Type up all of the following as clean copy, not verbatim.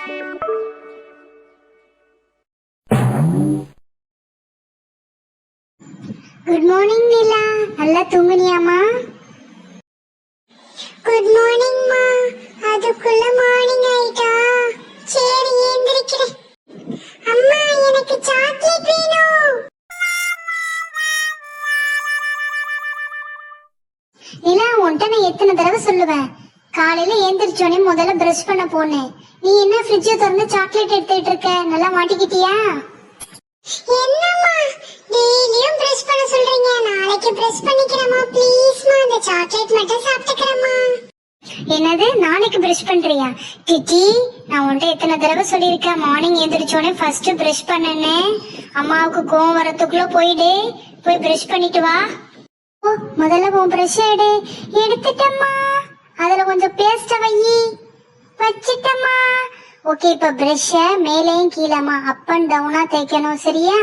Good morning நிலா, நல்லா தூங்குனியாமா? Good மார்னிங்மா. அதுக்குள்ள morning ஆயிட்டா? சரி எந்திரிக்கிறேன். அம்மா எனக்கு சாக்லேட் வேணும். நிலா, உன்கிட்ட நான் எத்தனை தடவை சொல்லுவேன், காலையில ஏந்திரிச்சோடனே முதல்ல பிரஷ் பண்ண போனேன். நீ என்ன ஃப்ரிட்ஜை திறந்து சாக்லேட் எடுத்துட்டு இருக்க? நல்லா மாட்டிக்கிட்டியா? என்னம்மா டெய்லியும் பிரஷ் பண்ண சொல்றீங்க? நாளைக்கு பிரஷ் பண்ணிக்கிறேம்மா ப்ளீஸ்மா. அந்த சாக்லேட் மட்டும் சாப்பிட்டுக்கிறேம்மா. என்னது, நாளைக்கு பிரஷ் பண்றியா? டிட்டி, நான் உன்கிட்ட எத்தனை தடவை சொல்லியிருக்கேன், மார்னிங் ஏந்திரிச்சோடனே ஃபர்ஸ்ட் பிரஷ் பண்ணனே. அம்மாவுக்கு கோவம் வரத்துக்குள்ள போய் பிரஷ் பண்ணிட்டு வா. ஓ, முதல்ல உன் பிரஷ் எடுத்துட்டம்மா. அதுல கொஞ்சம் பேஸ்ட வச்சிட்டம்மா. ஓகே, இப்ப பிரஷ மேலையும் கீழமா அப் அண்ட் டவுனா தேய்க்கணும், சரியா?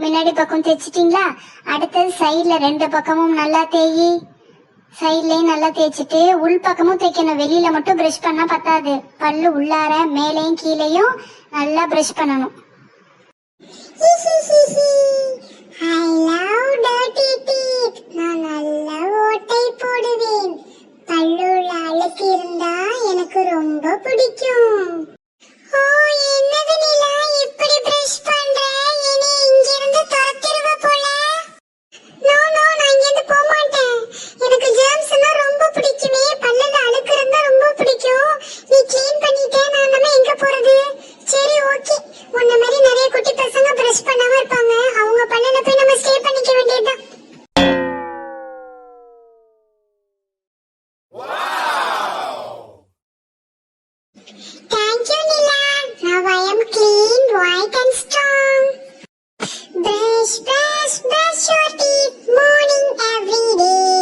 முன்னாடி பக்கம் தேய்ச்சிட்டீங்களா? அடுத்தது சைட்ல ரெண்டு பக்கமும் நல்லா தேயி. சைட்லயும் நல்லா தேய்ச்சிட்டு உள் பக்கமும் தேய்க்கணும். வெளியில மட்டும் பிரஷ் பண்ணா பத்தாது, பல்லு உள்ளார மேலையும் கீழையும் நல்லா பிரஷ் பண்ணணும். I love dirty teeth. நான் நல்ல ஓட்டை போடுவேன். பல்லுள்ள அழுக்கு இருந்தா எனக்கு ரொம்ப பிடிக்கும். ஓ, என்னது நிலா இப்படி பிரஷ் பண்ற? இனி இங்க இருந்து துரத்திடுவ போல. நோ நோ, நான் இங்க இருந்து போக மாட்டேன். எனக்கு ஜெர்ம்ஸ்னா ரொம்ப பிடிக்குமே. பல்லுல அழுக்கு இருந்தா ரொம்ப பிடிக்கும். நீ க்ளீன் பண்ணிட்டே, நான் நம்ம எங்க போறது? சரி ஓகே, உன்ன மாதிரி நிறைய குட்டி பசங்க பிரஷ் பண்ணாம இருப்பாங்க. அவங்க பல்லுல போய் நம்ம ஸ்டே பண்ணிக்க வேண்டியதுதான். Thank you, Nila. Now I am clean, white and strong. Brush, brush, brush your teeth morning every day.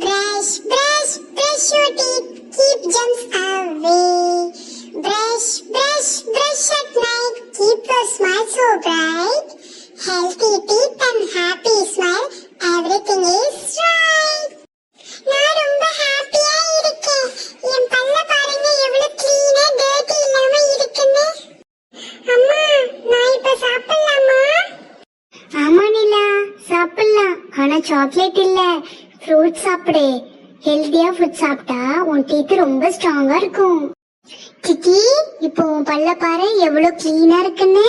Brush, brush, brush your teeth, keep germs away. Brush, brush, brush at night, keep your smile so bright. Healthy teeth and happy smile, everything is right. நான் ரொம்ப ஹாப்பியா இருக்கேன். என் பல்ல பாருங்க எவ்வளவு க்ளீனா dirty இல்லாம இருக்குன்னு. அம்மா, நான் இப்ப சாப்பிடலாமா? ஆமா நிலா, சாப்பிடலாம். ஆனா சாக்லேட் இல்ல, ஃப்ரூட் சாப்பிடு. ஹெல்தியா ஃபுட் சாப்பிட்டா உன் டீத் ரொம்ப ஸ்ட்ராங்கா இருக்கும். டிட்டி, இப்போ உன் பல்ல பாரு எவ்வளவு கிளீனா இருக்குன்னு.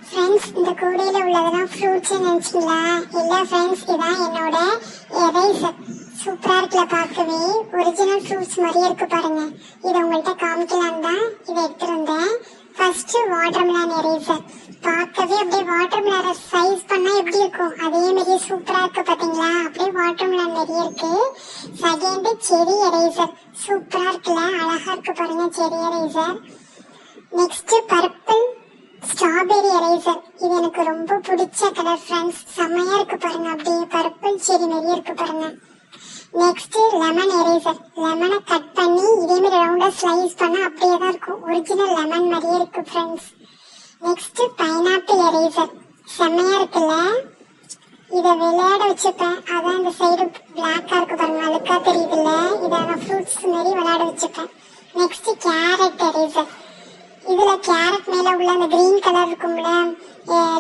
ஃப்ரெண்ட்ஸ், இந்த கூடையில உள்ளதெல்லாம் ஃப்ரூட்ஸ் நினைச்சீங்களா? இல்ல ஃப்ரெண்ட்ஸ், இதான் என்னோட எரேசர். சூப்பரா இருக்குல்ல பார்க்கவே. ஒரிஜினல் ஃப்ரூட்ஸ் மாதிரியே இருக்கு பாருங்க. இதை உங்கள்கிட்ட காமிக்கலாம் தான் இதை எடுத்துருந்தேன். First watermelon eraser. பார்க்கவே அப்படியே வாட்டர்மெலன் சைஸ் பண்ணா எப்படி இருக்கும் அதே மாதிரியே சூப்பரா இருக்கு பாத்தீங்களா? அப்படியே வாட்டர்மெலன் நிறைய இருக்கு. செகண்ட் செரி எரேசர். சூப்பரா இருக்குல்ல, அழகா இருக்கு பாருங்க செரி eraser. Next purple strawberry eraser. இது எனக்கு ரொம்ப பிடிச்ச கலர் ஃப்ரெண்ட்ஸ். செம்மையா இருக்கு பாருங்க, அப்படியே பர்பிள் செரி நிறைய இருக்கு பாருங்க. Next lemon eraser. லெமனை கட் பண்ணி இதே மாதிரி ரவுண்டா ஸ்லைஸ் பண்ணா அப்படியே தான் இருக்கும். ஒரிஜினல் லெமன் மாதிரியே இருக்கு ஃப்ரெண்ட்ஸ். Next pineapple eraser. செம்மையா இருக்குல்ல, இதை விளையாட வச்சுப்பேன். அதான் இந்த சைடு பிளாக்கா இருக்கு பாருங்க, அழுக்கா தெரியுதுல்ல. இதை நான் ஃப்ரூட்ஸ் மாதிரி விளையாட வச்சுப்பேன். Next carrot eraser. இதுல கேரட் மேல உள்ள அந்த கிரீன் கலர் இருக்கும்ல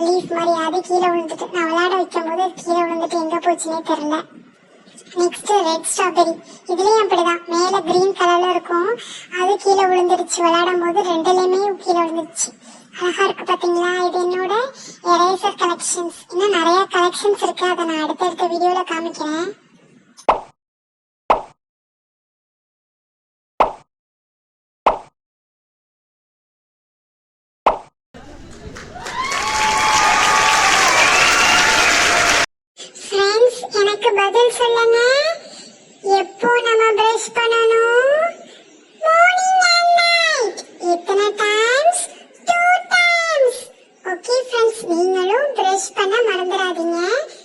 லீஃப் மாதிரி, அது கீழே விழுந்துட்டு நான் விளையாட வைக்கும் போது கீழே விழுந்துட்டு எங்க போச்சுன்னே தெரியல. Next red strawberry. இதுலயும் அப்படிதான், மேல கிரீன் கலர்ல இருக்கும், அது கீழே விழுந்துருச்சு. விளையாடும் போது ரெண்டுலயுமே கீழே விழுந்துருச்சு. அழகா இருக்கு பாத்தீங்களா? இது என்னோட எரேசர் கலெக்ஷன்ஸ். இன்னும் நிறைய கலெக்ஷன்ஸ் இருக்கு, அதை நான் அடுத்தடுத்த வீடியோல காமிக்கிறேன். எனக்கு பதில் சொல்லுங்க, எப்போ நம்ம பிரஷ் பண்ணணும்? Morning and night. எத்தனை டைம்ஸ்? 2 டைம்ஸ். ஓகே ஃப்ரெண்ட்ஸ், நீங்களும் பிரஷ் பண்ண மறந்துடாதீங்க.